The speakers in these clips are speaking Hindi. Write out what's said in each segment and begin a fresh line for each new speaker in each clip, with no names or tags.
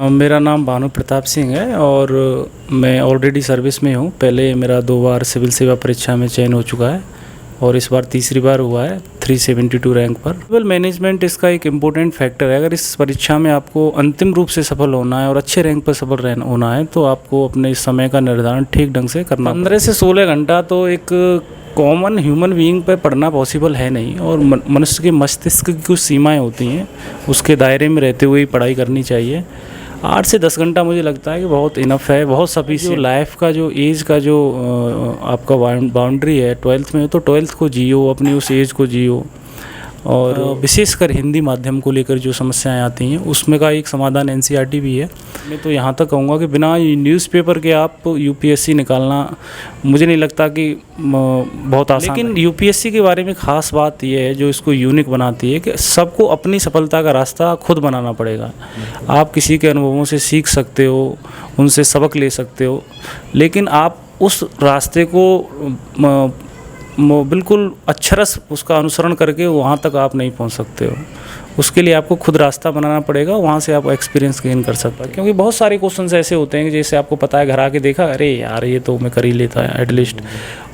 मेरा नाम भानु प्रताप सिंह है और मैं ऑलरेडी सर्विस में हूँ। पहले मेरा 2 बार सिविल सेवा परीक्षा में चयन हो चुका है और इस बार तीसरी बार हुआ है 372 रैंक पर। ट्रैवल मैनेजमेंट इसका एक इम्पोर्टेंट फैक्टर है। अगर इस परीक्षा में आपको अंतिम रूप से सफल होना है और अच्छे रैंक पर सफल होना है तो आपको अपने समय का निर्धारण ठीक ढंग से करना 15 से 16 घंटा तो एक कॉमन ह्यूमन बीइंग पे पढ़ना पॉसिबल है नहीं और मनुष्य के मस्तिष्क की कुछ सीमाएं होती हैं, उसके दायरे में रहते हुए ही पढ़ाई करनी चाहिए। 8 से 10 घंटा मुझे लगता है कि बहुत इनफ है, बहुत सफिशिएंट। लाइफ का जो एज का जो आपका बाउंड्री है 12th में, तो 12th को जियो, अपनी उस एज को जियो। और विशेषकर हिंदी माध्यम को लेकर जो समस्याएं आती हैं उसमें का एक समाधान एनसीईआरटी भी है। मैं तो यहाँ तक कहूँगा कि बिना न्यूज़पेपर के आप यूपीएससी निकालना मुझे नहीं लगता कि बहुत आसान। लेकिन यूपीएससी के बारे में ख़ास बात यह है जो इसको यूनिक बनाती है कि सबको अपनी सफलता का रास्ता खुद बनाना पड़ेगा। आप किसी के अनुभवों से सीख सकते हो, उनसे सबक ले सकते हो, लेकिन आप उस रास्ते को बिल्कुल अक्षरश उसका अनुसरण करके वहाँ तक आप नहीं पहुँच सकते हो। उसके लिए आपको खुद रास्ता बनाना पड़ेगा, वहाँ से आप एक्सपीरियंस गेन कर सकते हो। क्योंकि बहुत सारे क्वेश्चंस ऐसे होते हैं कि जैसे आपको पता है, घर आके देखा, अरे यार ये तो मैं कर ही लेता है एटलीस्ट,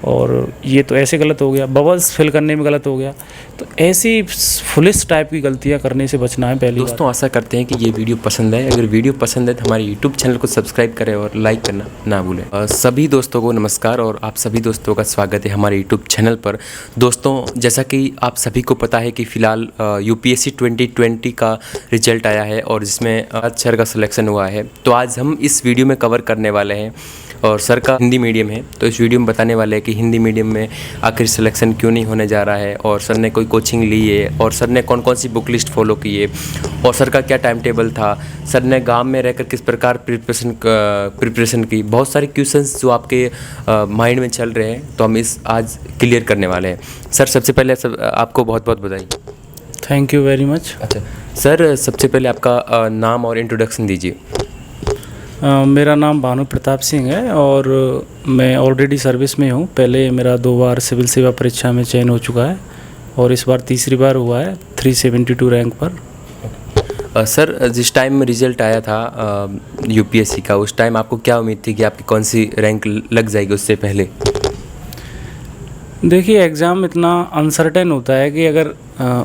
और ये तो ऐसे गलत हो गया, बबल्स फिल करने में गलत हो गया। तो ऐसी फुलिश टाइप की गलतियाँ करने से बचना है। पहले
दोस्तों आशा करते हैं कि ये वीडियो पसंद है। अगर वीडियो पसंद है तो हमारे यूट्यूब चैनल को सब्सक्राइब करें और लाइक करना ना भूलें। सभी दोस्तों को नमस्कार और आप सभी दोस्तों का स्वागत है हमारे यूट्यूब चैनल पर। दोस्तों जैसा कि आप सभी को पता है कि फ़िलहाल यूपीएससी 2020 का रिजल्ट आया है और जिसमें सर का सिलेक्शन हुआ है। तो आज हम इस वीडियो में कवर करने वाले हैं, और सर का हिंदी मीडियम है तो इस वीडियो में बताने वाले हैं कि हिंदी मीडियम में आखिर सिलेक्शन क्यों नहीं होने जा रहा है, और सर ने कोई कोचिंग ली है, और सर ने कौन कौन सी बुक लिस्ट फॉलो की है, और सर का क्या टाइम टेबल था, सर ने गांव में रहकर किस प्रकार प्रिपरेशन की। बहुत सारे क्वेश्चंस जो आपके माइंड में चल रहे हैं तो हम इस आज क्लियर करने वाले हैं। सर सबसे पहले आपको बहुत बहुत बधाई।
Thank you very much.
अच्छा सर, सबसे पहले आपका नाम और इंट्रोडक्शन दीजिए।
मेरा नाम भानु प्रताप सिंह है और मैं ऑलरेडी सर्विस में हूँ। पहले मेरा 2 बार सिविल सेवा परीक्षा में चयन हो चुका है और इस बार तीसरी बार हुआ है 372 रैंक पर।
सर जिस टाइम रिज़ल्ट आया था यूपीएससी का, उस टाइम आपको क्या उम्मीद थी कि आपकी कौन सी रैंक लग जाएगी उससे पहले?
देखिए, एग्ज़ाम इतना अनसर्टेन होता है कि अगर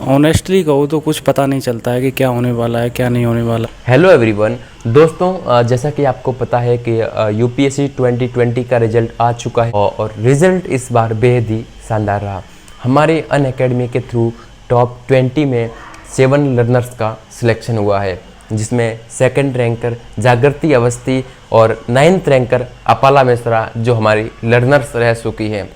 ऑनेस्टली कहो तो कुछ पता नहीं चलता है कि क्या होने वाला है, क्या नहीं होने वाला।
हेलो एवरीवन, दोस्तों जैसा कि आपको पता है कि यूपीएससी 2020 का रिजल्ट आ चुका है और रिजल्ट इस बार बेहद ही शानदार रहा। हमारे अनअकैडमी के थ्रू टॉप 20 में 7 लर्नर्स का सिलेक्शन हुआ है, जिसमें 2nd रैंकर जागृति अवस्थी और 9th रैंकर अपाला मिश्रा जो हमारी लर्नर्स रह चुकी हैं।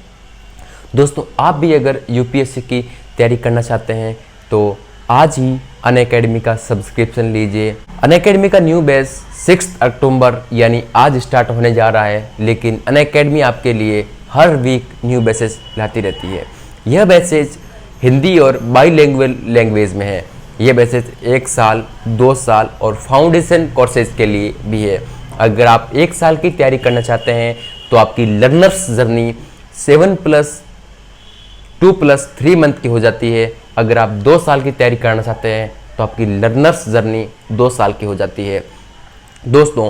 दोस्तों आप भी अगर यूपीएससी की तैयारी करना चाहते हैं तो आज ही अनअकैडमी का सब्सक्रिप्शन लीजिए। अनअकैडमी का न्यू बैच 6 अक्टूबर यानी आज स्टार्ट होने जा रहा है, लेकिन अनअकैडमी आपके लिए हर वीक न्यू बैचेस लाती रहती है। यह बैचेज हिंदी और बाईलैंग्वेज लैंग्वेज में है। यह बैचेज 1 साल, 2 साल और फाउंडेशन कोर्सेज के लिए भी है। अगर आप 1 साल की तैयारी करना चाहते हैं तो आपकी लर्नर्स जर्नी 7+2+3 मंथ की हो जाती है। अगर आप 2 साल की तैयारी करना चाहते हैं तो आपकी लर्नर्स जर्नी 2 साल की हो जाती है। दोस्तों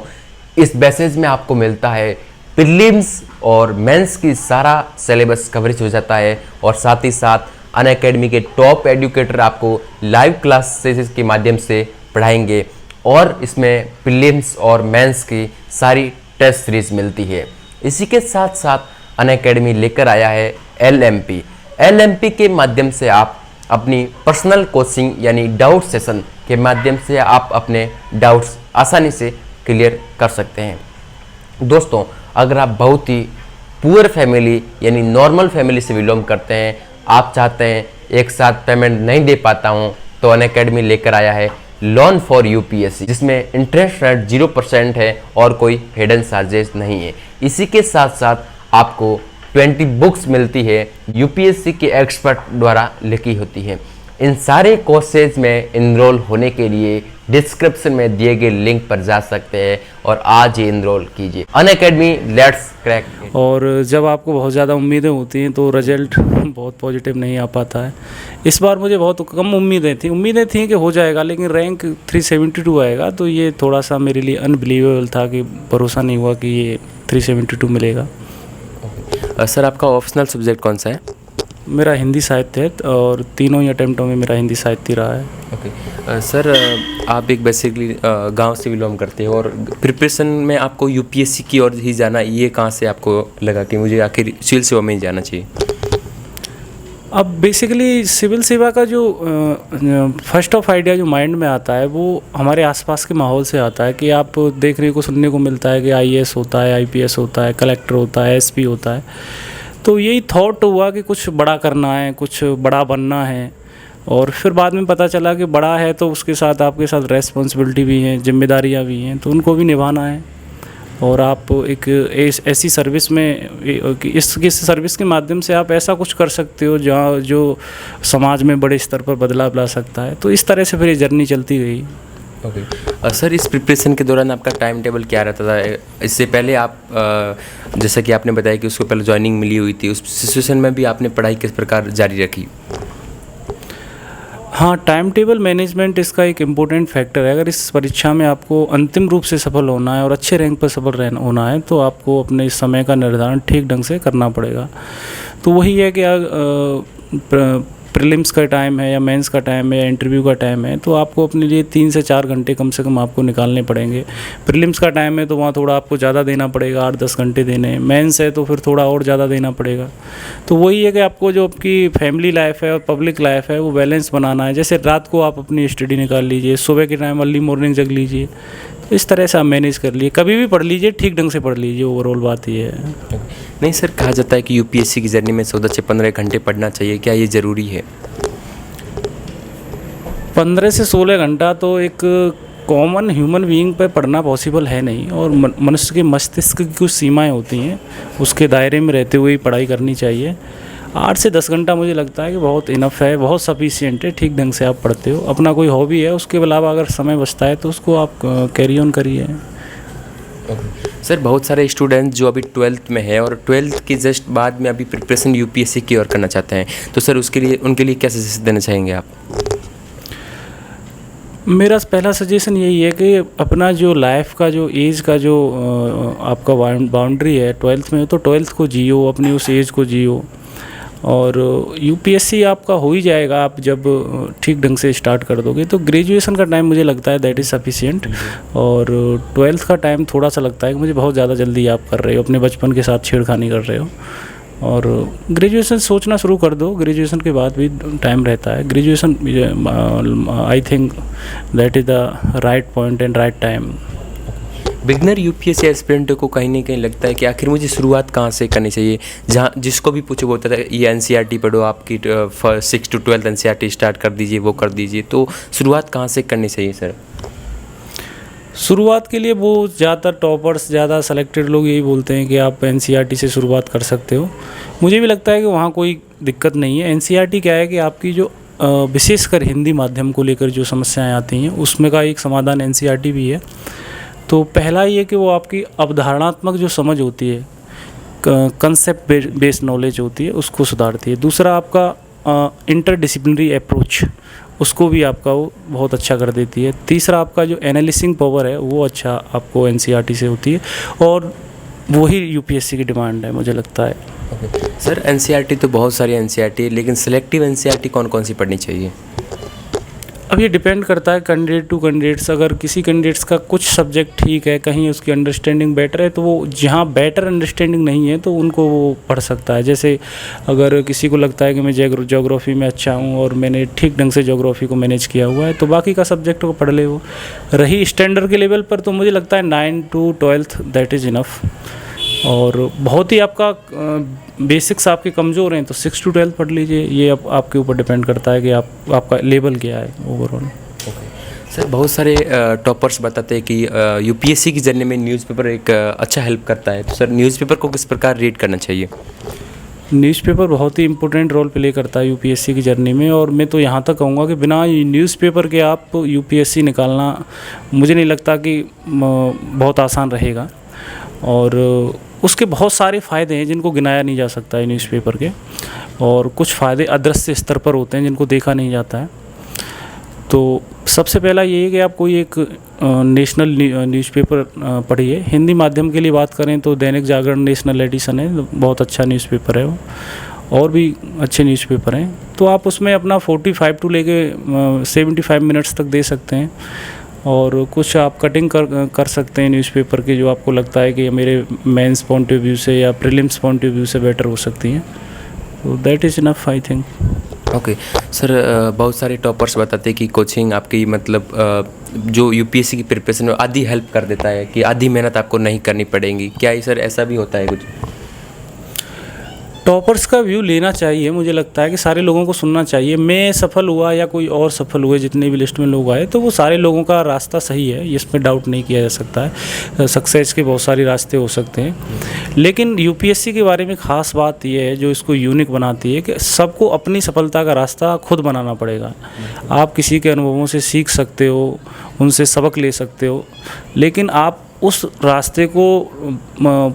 इस बैचेज में आपको मिलता है प्रीलिम्स और मेंस की सारा सिलेबस कवरेज हो जाता है, और साथ ही साथ अनअकैडमी के टॉप एजुकेटर आपको लाइव क्लासेस के माध्यम से पढ़ाएंगे, और इसमें प्रीलिम्स और मेंस की सारी टेस्ट सीरीज मिलती है। इसी के साथ साथ अनअकैडमी लेकर आया है एलएमपी के माध्यम से आप अपनी पर्सनल कोचिंग यानी डाउट सेशन के माध्यम से आप अपने डाउट्स आसानी से क्लियर कर सकते हैं। दोस्तों अगर आप बहुत ही पुअर फैमिली यानी नॉर्मल फैमिली से बिलोंग करते हैं, आप चाहते हैं एक साथ पेमेंट नहीं दे पाता हूं, तो अनअकैडमी लेकर आया है लोन फॉर यूपीएससी, जिसमें इंटरेस्ट रेट 0% है और कोई हिडन चार्जेस नहीं है। इसी के साथ साथ आपको 20 बुक्स मिलती है यूपीएससी के एक्सपर्ट द्वारा लिखी होती है। इन सारे कोर्सेज में इनरोल होने के लिए डिस्क्रिप्शन में दिए गए लिंक पर जा सकते हैं और आज ही इनरोल कीजिए। Unacademy, let's crack it.
और जब आपको बहुत ज़्यादा उम्मीदें होती हैं तो रिजल्ट बहुत पॉजिटिव नहीं आ पाता है। इस बार मुझे बहुत कम उम्मीदें थी कि हो जाएगा, लेकिन रैंक 372 आएगा, तो ये थोड़ा सा मेरे लिए अनबिलीवेबल था कि भरोसा नहीं हुआ कि ये 372 मिलेगा।
सर आपका ऑप्शनल सब्जेक्ट कौन सा है?
मेरा हिंदी साहित्य है और तीनों ही अटेम्प्टों में मेरा हिंदी साहित्य रहा है।
ओके सर, आप एक बेसिकली गांव से बिलोंग करते हो और प्रिपरेशन में आपको यूपीएससी की ओर ही जाना, ये कहाँ से आपको लगा कि मुझे आखिर सिविल सेवा में ही जाना चाहिए?
अब बेसिकली सिविल सेवा का जो फर्स्ट ऑफ आइडिया जो माइंड में आता है वो हमारे आसपास के माहौल से आता है कि आप देखने को सुनने को मिलता है कि आईएएस होता है, आईपीएस होता है, कलेक्टर होता है, एसपी होता है। तो यही थॉट हुआ कि कुछ बड़ा करना है, कुछ बड़ा बनना है। और फिर बाद में पता चला कि बड़ा है तो उसके साथ आपके साथ रेस्पॉन्सिबिलिटी भी हैं, जिम्मेदारियां भी हैं, तो उनको भी निभाना है। और आप एक ऐसी सर्विस में इस सर्विस के माध्यम से आप ऐसा कुछ कर सकते हो जहाँ जो समाज में बड़े स्तर पर बदलाव ला सकता है। तो इस तरह से फिर ये जर्नी चलती गई।
ओके सर, इस प्रिपरेशन के दौरान आपका टाइम टेबल क्या रहता था? इससे पहले आप जैसा कि आपने बताया कि उसको पहले ज्वाइनिंग मिली हुई थी, उस सिचुएशन में भी आपने पढ़ाई किस प्रकार जारी रखी?
हाँ, टाइम टेबल मैनेजमेंट इसका एक इम्पोर्टेंट फैक्टर है। अगर इस परीक्षा में आपको अंतिम रूप से सफल होना है और अच्छे रैंक पर सफल होना है तो आपको अपने समय का निर्धारण ठीक ढंग से करना पड़ेगा। तो वही है कि प्रीलिम्स का टाइम है या मेंस का टाइम है या इंटरव्यू का टाइम है तो आपको अपने लिए 3 से 4 घंटे कम से कम आपको निकालने पड़ेंगे। प्रीलिम्स का टाइम है तो वहाँ थोड़ा आपको ज़्यादा देना पड़ेगा, 8-10 घंटे देने हैं। मेंस है तो फिर थोड़ा और ज़्यादा देना पड़ेगा। तो वही है कि आपको जो आपकी फैमिली लाइफ है और पब्लिक लाइफ है वो बैलेंस बनाना है। जैसे रात को आप अपनी स्टडी निकाल लीजिए, सुबह के टाइम अर्ली मॉर्निंग जग लीजिए, तो इस तरह से आप मैनेज कर लिए। कभी भी पढ़ लीजिए, ठीक ढंग से पढ़ लीजिए, ओवरऑल बात ये है।
नहीं सर, कहा जाता है कि यूपीएससी की जर्नी में 14 से 15 घंटे पढ़ना चाहिए, क्या ये ज़रूरी है?
15 से 16 घंटा तो एक कॉमन ह्यूमन बीइंग पे पढ़ना पॉसिबल है नहीं। और मनुष्य के मस्तिष्क की कुछ सीमाएं होती हैं, उसके दायरे में रहते हुए ही पढ़ाई करनी चाहिए। 8 से 10 घंटा मुझे लगता है कि बहुत इनफ है, बहुत सफिशिएंट है। ठीक ढंग से आप पढ़ते हो, अपना कोई हॉबी है, उसके अलावा अगर समय बचता है तो उसको आप कैरी ऑन करिए।
सर, बहुत सारे स्टूडेंट जो अभी 12th में है और 12th के जस्ट बाद में अभी प्रिपरेशन यूपीएससी की ओर करना चाहते हैं, तो सर उसके लिए उनके लिए क्या सजेशन देना चाहेंगे आप?
मेरा पहला सजेशन यही है कि अपना जो लाइफ का जो एज का जो आपका बाउंड्री है 12th में, तो 12th को जियो, अपनी उस एज को जियो। और यूपीएससी आपका हो ही जाएगा आप जब ठीक ढंग से स्टार्ट कर दोगे। तो ग्रेजुएशन का टाइम मुझे लगता है दैट इज़ सफिशिएंट। और 12th का टाइम थोड़ा सा लगता है कि मुझे बहुत ज़्यादा जल्दी आप कर रहे हो, अपने बचपन के साथ छेड़खानी कर रहे हो। और ग्रेजुएशन सोचना शुरू कर दो, ग्रेजुएशन के बाद भी टाइम रहता है। Graduation I think that is the right point and right time.
Beginner UPSC aspirant को कहीं ना कहीं लगता है कि आखिर मुझे शुरुआत कहाँ से करनी चाहिए। जहाँ जिसको भी पूछो बोलता था ये एनसीईआरटी पढ़ो, आपकी 6 to 12 एनसीईआरटी स्टार्ट कर दीजिए, वो कर दीजिए। तो शुरुआत कहाँ से करनी चाहिए सर?
शुरुआत के लिए वो ज़्यादातर टॉपर्स, ज़्यादा सेलेक्टेड लोग यही बोलते हैं कि आप एनसीईआरटी से शुरुआत कर सकते हो। मुझे भी लगता है कि वहाँ कोई दिक्कत नहीं है। एनसीईआरटी क्या है कि आपकी जो विशेषकर हिंदी माध्यम को लेकर जो समस्याएं आती हैं उसमें का एक समाधान एनसीईआरटी भी है। तो पहला ये कि वो आपकी अवधारणात्मक जो समझ होती है, कंसेप्ट बेस्ड नॉलेज होती है, उसको सुधारती है। दूसरा आपका इंटरडिसिप्लिनरी अप्रोच, उसको भी आपका वो बहुत अच्छा कर देती है। तीसरा आपका जो एनालिसिंग पावर है वो अच्छा आपको एनसीईआरटी से होती है। और वही यूपीएससी की डिमांड है मुझे लगता है।
सर, एनसीईआरटी तो बहुत सारी एनसीईआरटी है, लेकिन सिलेक्टिव एनसीईआरटी कौन कौन सी पढ़नी चाहिए?
अब ये डिपेंड करता है कैंडिडेट टू कैंडिडेट्स। अगर किसी कैंडिडेट्स का कुछ सब्जेक्ट ठीक है, कहीं उसकी अंडरस्टैंडिंग बेटर है, तो वो जहाँ बेटर अंडरस्टैंडिंग नहीं है तो उनको वो पढ़ सकता है। जैसे अगर किसी को लगता है कि मैं ज्योग्राफी में अच्छा हूँ और मैंने ठीक ढंग से ज्योग्राफी को मैनेज किया हुआ है, तो बाकी का सब्जेक्ट को पढ़ ले। वो रही स्टैंडर्ड के लेवल पर, तो मुझे लगता है 9 to 12 दैट इज़ इनफ। और बहुत ही आपका बेसिक्स आपके कमज़ोर हैं तो 6 to 12 पढ़ लीजिए। ये आपके ऊपर डिपेंड करता है कि आपका लेवल क्या है ओवरऑल।
सर, बहुत सारे टॉपर्स बताते हैं कि यूपीएससी की जर्नी में न्यूज़पेपर एक अच्छा हेल्प करता है। तो सर, न्यूज़पेपर को किस प्रकार रीड करना चाहिए?
न्यूज़पेपर बहुत ही इम्पोर्टेंट रोल प्ले करता है यूपीएससी की जर्नी में, और मैं तो यहाँ तक कहूँगा कि बिना न्यूज़पेपर के आप यूपीएससी निकालना मुझे नहीं लगता कि बहुत आसान रहेगा। और उसके बहुत सारे फ़ायदे हैं जिनको गिनाया नहीं जा सकता है न्यूज़पेपर के, और कुछ फ़ायदे अदृश्य स्तर पर होते हैं जिनको देखा नहीं जाता है। तो सबसे पहला ये है कि आप कोई एक नेशनल न्यूज़पेपर पढ़िए। हिंदी माध्यम के लिए बात करें तो दैनिक जागरण नेशनल एडिशन है, बहुत अच्छा न्यूज़पेपर है वो, और भी अच्छे न्यूज़पेपर हैं। तो आप उसमें अपना 45 टू लेके 75 मिनट्स तक दे सकते हैं, और कुछ आप कटिंग कर सकते हैं न्यूज़पेपर की जो आपको लगता है कि मेरे मेंस पॉइंट ऑफ व्यू से या प्रीलिम्स पॉइंट ऑफ व्यू से बेटर हो सकती हैं। तो that is enough I think.
Okay sir, बहुत सारे टॉपर्स बताते हैं कि कोचिंग आपकी मतलब जो यूपीएससी की प्रिपरेशन में आधी हेल्प कर देता है, कि आधी मेहनत आपको नहीं करनी पड़ेगी। क्या ये सर ऐसा भी होता है कुछ?
टॉपर्स का व्यू लेना चाहिए, मुझे लगता है कि सारे लोगों को सुनना चाहिए। मैं सफल हुआ या कोई और सफल हुए, जितने भी लिस्ट में लोग आए, तो वो सारे लोगों का रास्ता सही है, इसमें डाउट नहीं किया जा सकता है। सक्सेस के बहुत सारे रास्ते हो सकते हैं, लेकिन यूपीएससी के बारे में ख़ास बात यह है जो इसको यूनिक बनाती है कि सबको अपनी सफलता का रास्ता खुद बनाना पड़ेगा। आप किसी के अनुभवों से सीख सकते हो, उनसे सबक ले सकते हो, लेकिन आप उस रास्ते को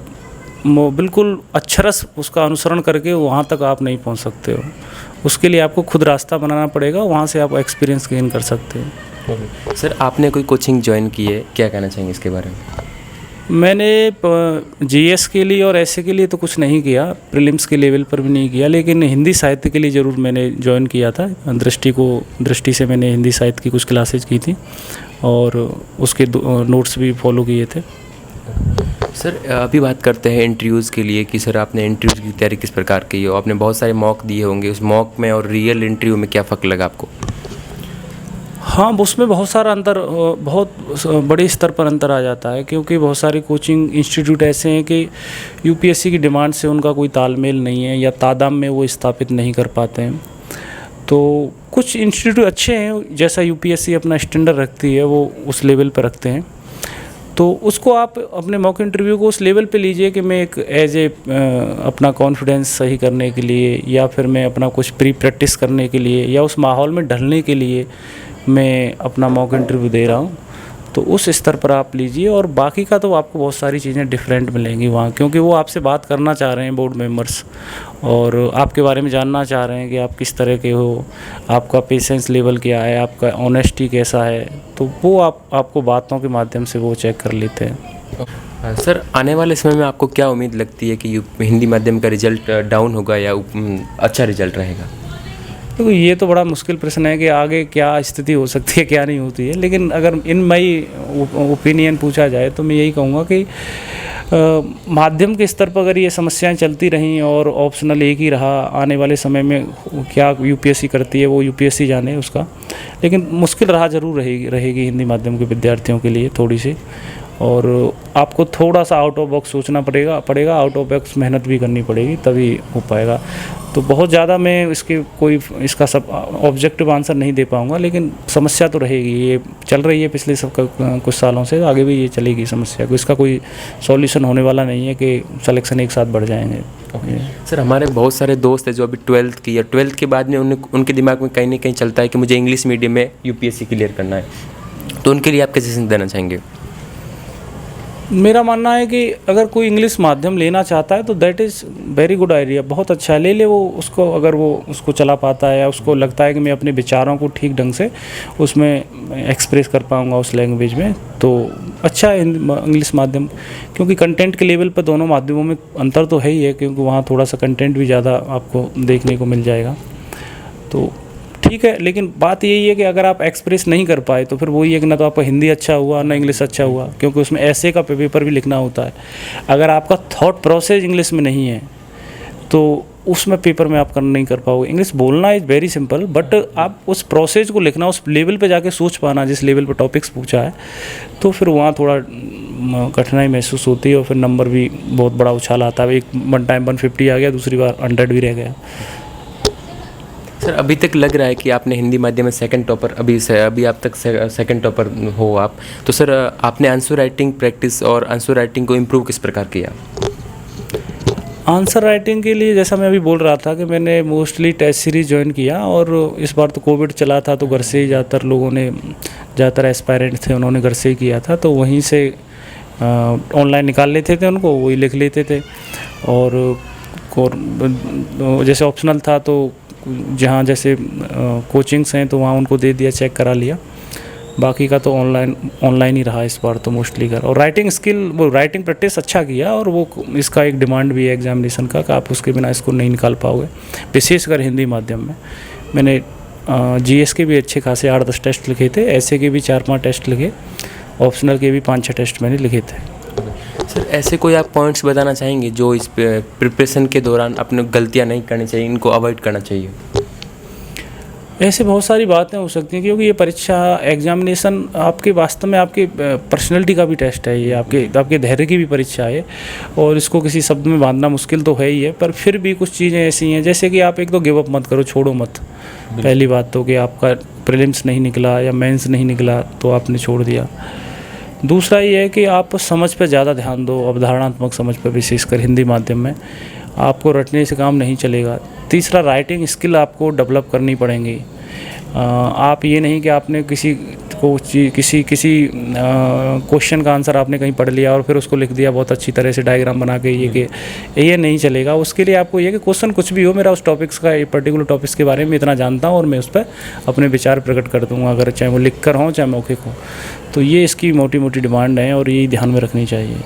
बिल्कुल अक्षरश उसका अनुसरण करके वहाँ तक आप नहीं पहुँच सकते हो। उसके लिए आपको खुद रास्ता बनाना पड़ेगा, वहाँ से आप एक्सपीरियंस गेन कर सकते हो।
सर आपने कोई कोचिंग ज्वाइन की है, क्या कहना चाहेंगे इसके बारे में?
मैंने जीएस के लिए और ऐसे के लिए तो कुछ नहीं किया, प्रीलिम्स के लेवल पर भी नहीं किया, लेकिन हिंदी साहित्य के लिए ज़रूर मैंने ज्वाइन किया था। दृष्टि से मैंने हिंदी साहित्य की कुछ क्लासेज की थी और उसके नोट्स भी फॉलो किए थे।
सर अभी बात करते हैं इंटरव्यूज़ के लिए, कि सर आपने इंटरव्यूज़ की तैयारी किस प्रकार की हो? आपने बहुत सारे मॉक दिए होंगे, उस मॉक में और रियल इंटरव्यू में क्या फ़र्क लगा आपको?
हाँ, उसमें बहुत सारा अंतर, बहुत बड़े स्तर पर अंतर आ जाता है, क्योंकि बहुत सारे कोचिंग इंस्टीट्यूट ऐसे हैं कि यूपीएससी की डिमांड से उनका कोई तालमेल नहीं है या तादाद में वो स्थापित नहीं कर पाते हैं। तो कुछ इंस्टीट्यूट अच्छे हैं, जैसा यूपीएससी अपना स्टैंडर्ड रखती है वो उस लेवल पर रखते हैं, तो उसको आप अपने मॉक इंटरव्यू को उस लेवल पे लीजिए कि मैं एक अपना कॉन्फिडेंस सही करने के लिए, या फिर मैं अपना कुछ प्री प्रैक्टिस करने के लिए, या उस माहौल में ढलने के लिए मैं अपना मॉक इंटरव्यू दे रहा हूँ। तो उस स्तर पर आप लीजिए, और बाकी का तो आपको बहुत सारी चीज़ें डिफरेंट मिलेंगी वहाँ, क्योंकि वो आपसे बात करना चाह रहे हैं बोर्ड मेंबर्स, और आपके बारे में जानना चाह रहे हैं कि आप किस तरह के हो, आपका पेशेंस लेवल क्या है, आपका ऑनेस्टी कैसा है। तो वो आपको बातों के माध्यम से वो चेक कर लेते हैं।
सर आने वाले समय में आपको क्या उम्मीद लगती है कि हिंदी माध्यम का रिजल्ट डाउन होगा या अच्छा रिजल्ट रहेगा?
तो ये तो बड़ा मुश्किल प्रश्न है कि आगे क्या स्थिति हो सकती है, क्या नहीं होती है, लेकिन अगर इन माई ओपिनियन पूछा जाए तो मैं यही कहूँगा कि माध्यम के स्तर पर अगर ये समस्याएं चलती रहीं और ऑप्शनल एक ही रहा, आने वाले समय में क्या यूपीएससी करती है वो यूपीएससी जाने उसका, लेकिन मुश्किल राह जरूर रहेगी हिंदी माध्यम के विद्यार्थियों के लिए थोड़ी सी, और आपको थोड़ा सा आउट ऑफ बॉक्स सोचना पड़ेगा, आउट ऑफ बॉक्स मेहनत भी करनी पड़ेगी, तभी हो पाएगा। तो बहुत ज़्यादा मैं इसका सब ऑब्जेक्टिव आंसर नहीं दे पाऊँगा, लेकिन समस्या तो रहेगी, ये चल रही है पिछले कुछ सालों से, आगे भी ये चलेगी समस्या को, इसका कोई सॉल्यूशन होने वाला नहीं है कि सिलेक्शन एक साथ बढ़ जाएंगे।
सर हमारे बहुत सारे दोस्त हैं जो अभी 12th की या 12th के बाद में उनके दिमाग में कहीं ना कहीं चलता है कि मुझे इंग्लिश मीडियम में यूपीएससी क्लियर करना है, तो उनके लिए आप क्या सजेशन देना चाहेंगे?
मेरा मानना है कि अगर कोई इंग्लिश माध्यम लेना चाहता है तो that is very good idea, बहुत अच्छा है, ले वो उसको, अगर वो उसको चला पाता है या उसको लगता है कि मैं अपने विचारों को ठीक ढंग से उसमें एक्सप्रेस कर पाऊँगा उस लैंग्वेज में, तो अच्छा है इंग्लिश माध्यम, क्योंकि कंटेंट के लेवल पर दोनों माध्यमों में अंतर तो है ही है, क्योंकि वहाँ थोड़ा सा कंटेंट भी ज़्यादा आपको देखने को मिल जाएगा, तो ठीक है। लेकिन बात यही है कि अगर आप एक्सप्रेस नहीं कर पाए तो फिर वही है कि ना तो आपका हिंदी अच्छा हुआ ना इंग्लिश अच्छा हुआ, क्योंकि उसमें ऐसे का पेपर भी लिखना होता है। अगर आपका थॉट प्रोसेस इंग्लिश में नहीं है तो उसमें पेपर में आप नहीं कर पाओगे। इंग्लिश बोलना इज़ वेरी सिंपल, बट आप उस प्रोसेस को लिखना, उस लेवल पे जाके सोच पाना जिस लेवल पे टॉपिक्स पूछा है, तो फिर वहाँ थोड़ा कठिनाई महसूस होती है, और फिर नंबर भी बहुत बड़ा उछाल आता है। वन टाइम 150 आ गया, दूसरी बार 100 भी रह गया।
सर अभी तक लग रहा है कि आपने हिंदी माध्यम में सेकंड टॉपर, अभी आप तक सेकंड टॉपर हो आप, तो सर आपने आंसर राइटिंग प्रैक्टिस और आंसर राइटिंग को इम्प्रूव किस प्रकार किया?
आंसर राइटिंग के लिए जैसा मैं अभी बोल रहा था कि मैंने मोस्टली टेस्ट सीरीज ज्वाइन किया, और इस बार तो कोविड चला था तो घर से ही ज़्यादातर लोगों ने, ज़्यादातर एस्पायरेंट थे उन्होंने घर से ही किया था, तो वहीं से ऑनलाइन निकाल लेते थे उनको, वही लिख लेते थे। और जैसे ऑप्शनल था तो जहाँ जैसे कोचिंग्स हैं तो वहाँ उनको दे दिया, चेक करा लिया। बाकी का तो ऑनलाइन ही रहा इस बार तो मोस्टली कर। और राइटिंग स्किल, वो राइटिंग प्रैक्टिस अच्छा किया, और वो इसका एक डिमांड भी है एग्जामिनेशन का कि आप उसके बिना इसको नहीं निकाल पाओगे, विशेषकर हिंदी माध्यम में। मैंने जीएस के भी अच्छे खासे 8-10 टेस्ट लिखे थे, ऐसे के भी 4-5 टेस्ट लिखे, ऑप्शनल के भी 5-6 टेस्ट मैंने लिखे थे।
सर ऐसे कोई आप पॉइंट्स बताना चाहेंगे जो इस प्रिपरेशन के दौरान अपने गलतियां नहीं करनी चाहिए, इनको अवॉइड करना चाहिए?
ऐसे बहुत सारी बातें हो सकती हैं, क्योंकि ये परीक्षा एग्जामिनेशन आपके वास्तव में आपकी पर्सनैलिटी का भी टेस्ट है, ये आपके धैर्य की भी परीक्षा है, और इसको किसी शब्द में बांधना मुश्किल तो है ही है। पर फिर भी कुछ चीज़ें ऐसी हैं, जैसे कि आप एक तो गिव अप मत करो, छोड़ो मत। पहली बात तो कि आपका प्रीलिम्स नहीं निकला या मेंस नहीं निकला तो आपने छोड़ दिया। दूसरा ये है कि आप समझ पे ज़्यादा ध्यान दो, अवधारणात्मक समझ पे, विशेषकर हिंदी माध्यम में। आपको रटने से काम नहीं चलेगा। तीसरा, राइटिंग स्किल आपको डेवलप करनी पड़ेंगी। आप ये नहीं कि आपने किसी क्वेश्चन का आंसर आपने कहीं पढ़ लिया और फिर उसको लिख दिया बहुत अच्छी तरह से डायग्राम बना के, ये नहीं चलेगा। उसके लिए आपको ये कि क्वेश्चन कुछ भी हो, मेरा उस टॉपिक्स का, पर्टिकुलर टॉपिक्स के बारे में इतना जानता हूँ और मैं उस पर अपने विचार प्रकट कर दूँगा, अगर चाहे वो लिख कर हों चाहे मौखिक हो। तो ये इसकी मोटी मोटी डिमांड है और ये ध्यान में रखनी चाहिए।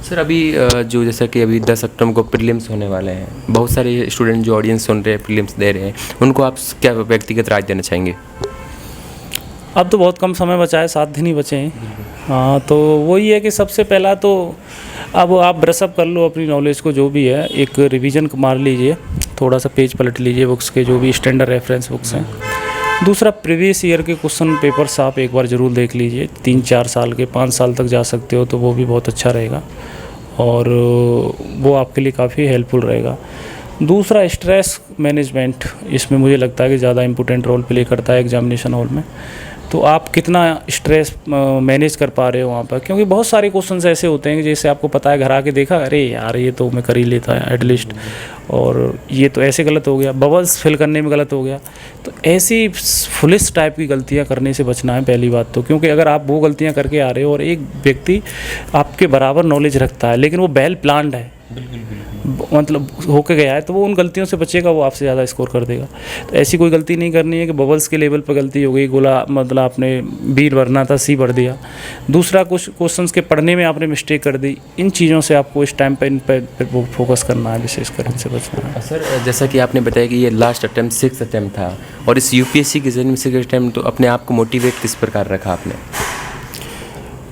सर अभी जो जैसा कि अभी 10 अक्टूबर को प्रीलिम्स होने वाले हैं, बहुत सारे स्टूडेंट जो ऑडियंस सुन रहे हैं, प्रीलिम्स दे रहे हैं, उनको आप क्या व्यक्तिगत राय देना चाहेंगे?
अब तो बहुत कम समय बचा है, 7 दिन ही बचे हैं। हाँ, तो वही है कि सबसे पहला तो अब आप ब्रशअप कर लो अपनी नॉलेज को, जो भी है एक रिवीजन मार लीजिए, थोड़ा सा पेज पलट लीजिए बुक्स के, जो भी स्टैंडर्ड रेफरेंस बुक्स हैं। दूसरा, प्रीवियस ईयर के क्वेश्चन पेपर्स आप एक बार ज़रूर देख लीजिए, 3-4 साल के, 5 साल तक जा सकते हो तो वो भी बहुत अच्छा रहेगा, और वो आपके लिए काफ़ी हेल्पफुल रहेगा। दूसरा, स्ट्रेस मैनेजमेंट, इसमें मुझे लगता है कि ज़्यादा इम्पोर्टेंट रोल प्ले करता है एग्जामिनेशन हॉल में। तो आप कितना स्ट्रेस मैनेज कर पा रहे हो वहाँ पर, क्योंकि बहुत सारे क्वेश्चंस ऐसे होते हैं कि जैसे आपको पता है, घर आके देखा, अरे यार ये तो मैं कर ही लेता है एटलीस्ट, और ये तो ऐसे गलत हो गया, बबल्स फिल करने में गलत हो गया। तो ऐसी फुलिश टाइप की गलतियाँ करने से बचना है पहली बात तो, क्योंकि अगर आप वो गलतियाँ करके आ रहे हो और एक व्यक्ति आपके बराबर नॉलेज रखता है लेकिन वो वेल प्लान्ड है, मतलब होके गया है, तो वो उन गलतियों से बचेगा, वो आपसे ज़्यादा स्कोर कर देगा। तो ऐसी कोई गलती नहीं करनी है कि बबल्स के लेवल पर गलती हो गई, गोला मतलब आपने बी भरना था सी भर दिया। दूसरा, कुछ क्वेश्चंस के पढ़ने में आपने मिस्टेक कर दी। इन चीज़ों से आपको इस टाइम पर इन पर फोकस करना है, विशेषकर इनसे बचना है।
सर जैसा कि आपने बताया कि ये लास्ट अटैम्प्ट 6th अटैम्प्ट था, और इस यूपीएससी के जरिए 6th अटैम्प्ट, तो अपने आप को मोटिवेट किस प्रकार रखा आपने?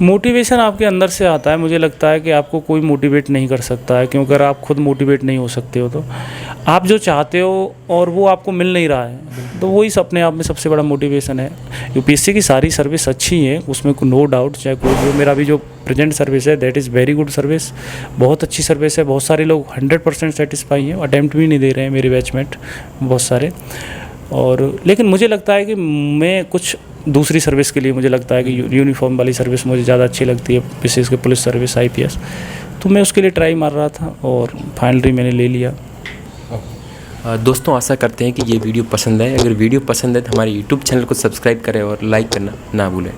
मोटिवेशन आपके अंदर से आता है। मुझे लगता है कि आपको कोई मोटिवेट नहीं कर सकता है, क्योंकि अगर आप खुद मोटिवेट नहीं हो सकते हो तो आप जो चाहते हो और वो आपको मिल नहीं रहा है, तो वही अपने आप में सबसे बड़ा मोटिवेशन है। यूपीएससी की सारी सर्विस अच्छी है, उसमें नो डाउट, चाहे कोई भी। मेरा भी जो प्रेजेंट सर्विस है that is very good service, बहुत अच्छी सर्विस है। बहुत सारे लोग 100% सेटिस्फाई हैं, अटैम्प्ट भी नहीं दे रहे हैं मेरे बैचमेट बहुत सारे। और लेकिन मुझे लगता है कि मैं कुछ दूसरी सर्विस के लिए, मुझे लगता है कि यूनिफॉर्म वाली सर्विस मुझे ज़्यादा अच्छी लगती है, विशेषकर पुलिस सर्विस, आईपीएस। तो मैं उसके लिए ट्राई मार रहा था और फाइनली मैंने ले लिया।
दोस्तों आशा करते हैं कि ये वीडियो पसंद है। अगर वीडियो पसंद है तो हमारे यूट्यूब चैनल को सब्सक्राइब करें और लाइक करना ना भूलें।